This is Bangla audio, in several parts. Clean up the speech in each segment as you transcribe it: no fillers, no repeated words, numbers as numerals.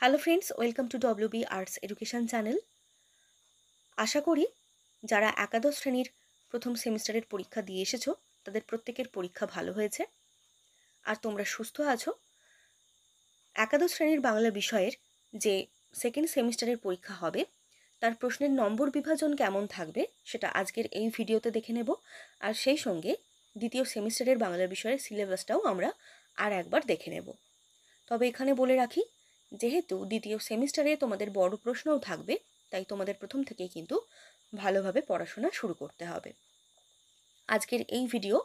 Hello friends, welcome to WB arts education channel. আশা করি যারা একাদশ শ্রেণীর প্রথম সেমিস্টারের পরীক্ষা দিয়ে এসেছো তাদের প্রত্যেকের পরীক্ষা ভালো হয়েছে আর তোমরা সুস্থ আছো। একাদশ শ্রেণীর বাংলা বিষয়ের যে সেকেন্ড সেমিস্টারের পরীক্ষা হবে তার প্রশ্নের নম্বর বিভাজন কেমন থাকবে সেটা আজকের এই ভিডিওতে দেখে নেব। আর সেই সঙ্গে দ্বিতীয় সেমিস্টারের বাংলা বিষয়ের সিলেবাসটাও আমরা আর একবার দেখে নেব। তবে এখানে বলে রাখি, যেহেতু দ্বিতীয় সেমিস্টারে তোমাদের বড় প্রশ্নও থাকবে, তাই তোমাদের প্রথম থেকেই কিন্তু ভালোভাবে পড়াশোনা শুরু করতে হবে। আজকের এই ভিডিও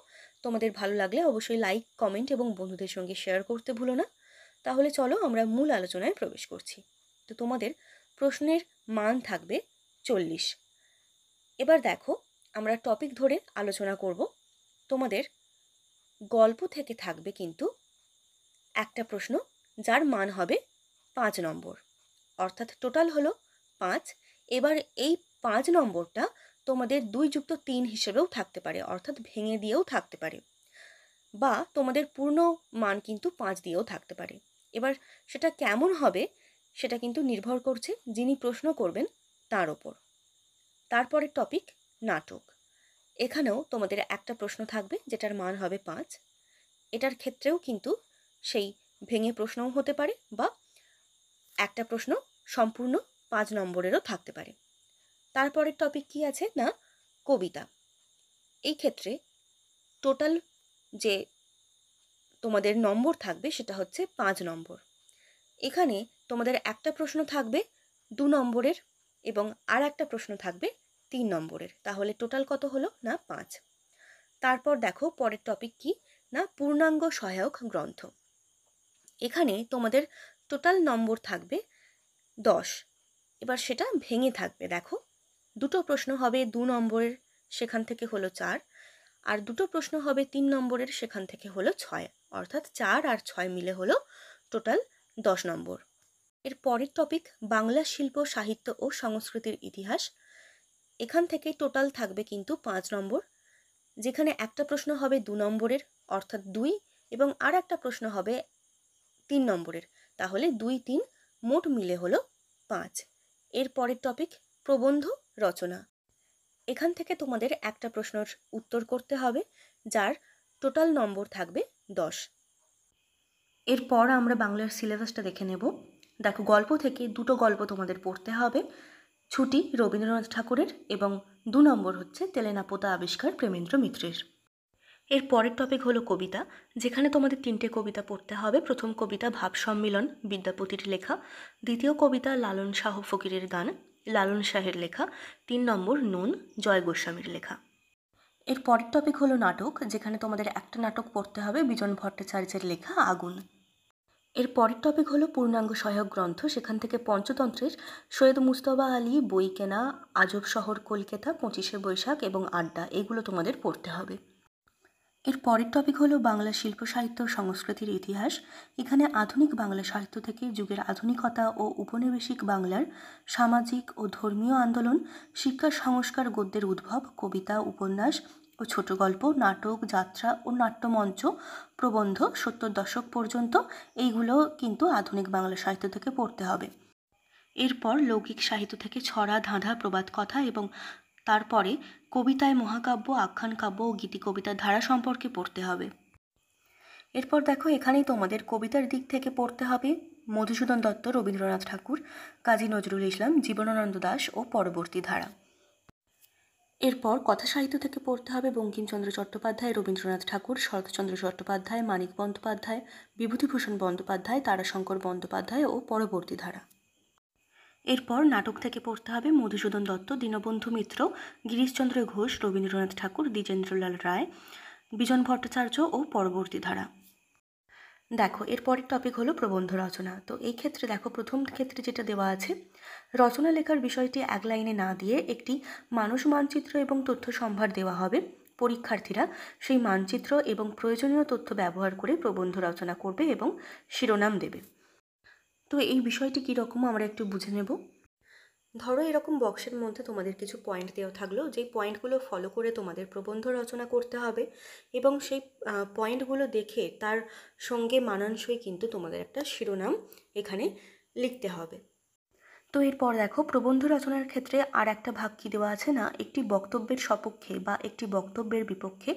তোমাদের ভালো লাগলে অবশ্যই লাইক, কমেন্ট এবং বন্ধুদের সঙ্গে শেয়ার করতে ভুলো না। তাহলে চলো আমরা মূল আলোচনায় প্রবেশ করছি। তো তোমাদের প্রশ্নের মান থাকবে 40। এবার দেখো, আমরা টপিক ধরে আলোচনা করব। তোমাদের গল্প থেকে থাকবে কিন্তু একটা প্রশ্ন, যার মান হবে 5 নম্বর, অর্থাৎ টোটাল হলো 5। এবার এই 5 নম্বরটা তোমাদের 2+3 হিসেবেও থাকতে পারে, অর্থাৎ ভেঙে দিয়েও থাকতে পারে, বা তোমাদের পূর্ণ মান কিন্তু 5 দিয়েও থাকতে পারে। এবার সেটা কেমন হবে সেটা কিন্তু নির্ভর করছে যিনি প্রশ্ন করবেন তার ওপর। তারপরের টপিক নাটক। এখানেও তোমাদের একটা প্রশ্ন থাকবে যেটার মান হবে 5। এটার ক্ষেত্রেও কিন্তু সেই ভেঙে প্রশ্নও হতে পারে বা একটা প্রশ্ন সম্পূর্ণ 5 নম্বরেরও থাকতে পারে। তারপরের টপিক কি আছে না, কবিতা। এই ক্ষেত্রে টোটাল যে তোমাদের নম্বর থাকবে সেটা হচ্ছে 5 নম্বর। এখানে তোমাদের একটা প্রশ্ন থাকবে 2 নম্বরের এবং আর একটা প্রশ্ন থাকবে 3 নম্বরের, তাহলে টোটাল কত হলো না 5। তারপর দেখো পরের টপিক কি না, পূর্ণাঙ্গ সহায়ক গ্রন্থ। এখানে তোমাদের টোটাল নম্বর থাকবে 10। এবার সেটা ভেঙে থাকবে। দেখো, দুটো প্রশ্ন হবে 2 নম্বরের, সেখান থেকে হলো 4, আর দুটো প্রশ্ন হবে 3 নম্বরের, সেখান থেকে হলো 6, অর্থাৎ 4 আর 6 মিলে হলো টোটাল 10 নম্বর। এর পরের টপিক বাংলা শিল্প, সাহিত্য ও সংস্কৃতির ইতিহাস। এখান থেকে টোটাল থাকবে কিন্তু 5 নম্বর, যেখানে একটা প্রশ্ন হবে 2 নম্বরের, অর্থাৎ 2, এবং আর একটা প্রশ্ন হবে 3 নম্বরের, তাহলে 2, 3 মোট মিলে হলো 5। এর পরের টপিক প্রবন্ধ রচনা। এখান থেকে তোমাদের একটা প্রশ্নের উত্তর করতে হবে, যার টোটাল নম্বর থাকবে 10। এরপর আমরা বাংলার সিলেবাসটা দেখে নেব। দেখো, গল্প থেকে দুটো গল্প তোমাদের পড়তে হবে, ছুটি রবীন্দ্রনাথ ঠাকুরের এবং 2 নম্বর হচ্ছে তেলেনাপোতা আবিষ্কার প্রেমেন্দ্র মিত্রের। এর পরের টপিক হলো কবিতা, যেখানে তোমাদের 3টে কবিতা পড়তে হবে। প্রথম কবিতা ভাব সম্মিলন, বিদ্যাপতির লেখা। দ্বিতীয় কবিতা লালন শাহ ফকিরের গান, লালন শাহের লেখা। 3 নম্বর নুন, জয় গোস্বামীর লেখা। এর পরের টপিক হলো নাটক, যেখানে তোমাদের একটা নাটক পড়তে হবে বিজন ভট্টাচার্যের লেখা আগুন। এর পরের টপিক হলো পূর্ণাঙ্গ সহায়ক গ্রন্থ, সেখান থেকে পঞ্চতন্ত্রের সৈয়দ মুস্তফা আলী, বই কেনা, আজব শহর কলকাতা, 25শে বৈশাখ এবং আড্ডা, এগুলো তোমাদের পড়তে হবে। এর পরের টপিক হলো বাংলা শিল্প, সাহিত্য, সংস্কৃতির ইতিহাস। এখানে আধুনিক বাংলা সাহিত্য থেকে যুগের আধুনিকতা ও উপনিবেশিক বাংলার সামাজিক ও ধর্মীয় আন্দোলন, শিক্ষা সংস্কার, গদ্যের উদ্ভব, কবিতা, উপন্যাস ও ছোট গল্প, নাটক, যাত্রা ও নাট্যমঞ্চ, প্রবন্ধ 70 দশক পর্যন্ত, এইগুলো কিন্তু আধুনিক বাংলা সাহিত্য থেকে পড়তে হবে। এরপর লৌকিক সাহিত্য থেকে ছড়া, ধাঁধা, প্রবাদ কথা এবং তারপরে কবিতায় মহাকাব্য, আখ্যান কাব্য ও গীতি কবিতার ধারা সম্পর্কে পড়তে হবে। এরপর দেখো, এখানেই তোমাদের কবিতার দিক থেকে পড়তে হবে মধুসূদন দত্ত, রবীন্দ্রনাথ ঠাকুর, কাজী নজরুল ইসলাম, জীবনানন্দ দাশ ও পরবর্তী ধারা। এরপর কথা সাহিত্য থেকে পড়তে হবে বঙ্কিমচন্দ্র চট্টোপাধ্যায়, রবীন্দ্রনাথ ঠাকুর, শরৎচন্দ্র চট্টোপাধ্যায়, মানিক বন্দ্যোপাধ্যায়, বিভূতিভূষণ বন্দ্যোপাধ্যায়, তারাশঙ্কর বন্দ্যোপাধ্যায় ও পরবর্তী ধারা। এরপর নাটক থেকে পড়তে হবে মধুসূদন দত্ত, দীনবন্ধু মিত্র, গিরিশচন্দ্র ঘোষ, রবীন্দ্রনাথ ঠাকুর, দ্বিজেন্দ্রলাল রায়, বিজন ভট্টাচার্য ও পরবর্তী ধারা। দেখো, এরপরের টপিক হলো প্রবন্ধ রচনা। তো এই ক্ষেত্রে দেখো, প্রথম ক্ষেত্রে যেটা দেওয়া আছে, রচনা লেখার বিষয়টি এক লাইনে না দিয়ে একটি মানুষ মানচিত্র এবং তথ্য সম্ভার দেওয়া হবে। পরীক্ষার্থীরা সেই মানচিত্র এবং প্রয়োজনীয় তথ্য ব্যবহার করে প্রবন্ধ রচনা করবে এবং শিরোনাম দেবে। তো এই বিষয়টি কীরকম আমরা একটু বুঝে নেব। ধরো, এরকম বক্সের মধ্যে তোমাদের কিছু পয়েন্ট দেওয়া থাকলো, যেই পয়েন্টগুলো ফলো করে তোমাদের প্রবন্ধ রচনা করতে হবে এবং সেই পয়েন্টগুলো দেখে তার সঙ্গে মানানসই কিন্তু তোমাদের একটা শিরোনাম এখানে লিখতে হবে। তো এরপর দেখো, প্রবন্ধ রচনার ক্ষেত্রে আর একটা ভাগ কী দেওয়া আছে না, একটি বক্তব্যের সপক্ষে বা একটি বক্তব্যের বিপক্ষে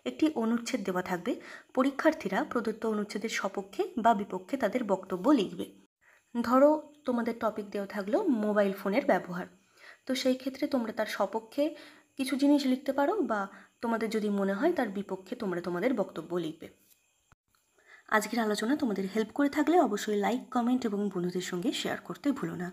একটি অনুচ্ছেদ দেওয়া থাকবে। পরীক্ষার্থীরা প্রদত্ত অনুচ্ছেদের সপক্ষে বা বিপক্ষে তাদের বক্তব্য লিখবে। ধরো তোমাদের টপিক দেওয়া থাকলো মোবাইল ফোনের ব্যবহার, তো সেই ক্ষেত্রে তোমরা তার সপক্ষে কিছু জিনিস লিখতে পারো, বা তোমাদের যদি মনে হয় তার বিপক্ষে তোমরা তোমাদের বক্তব্য লিখবে। আজকের আলোচনা তোমাদের হেল্প করে থাকলে অবশ্যই লাইক, কমেন্ট এবং বন্ধুদের সঙ্গে শেয়ার করতে ভুলো না।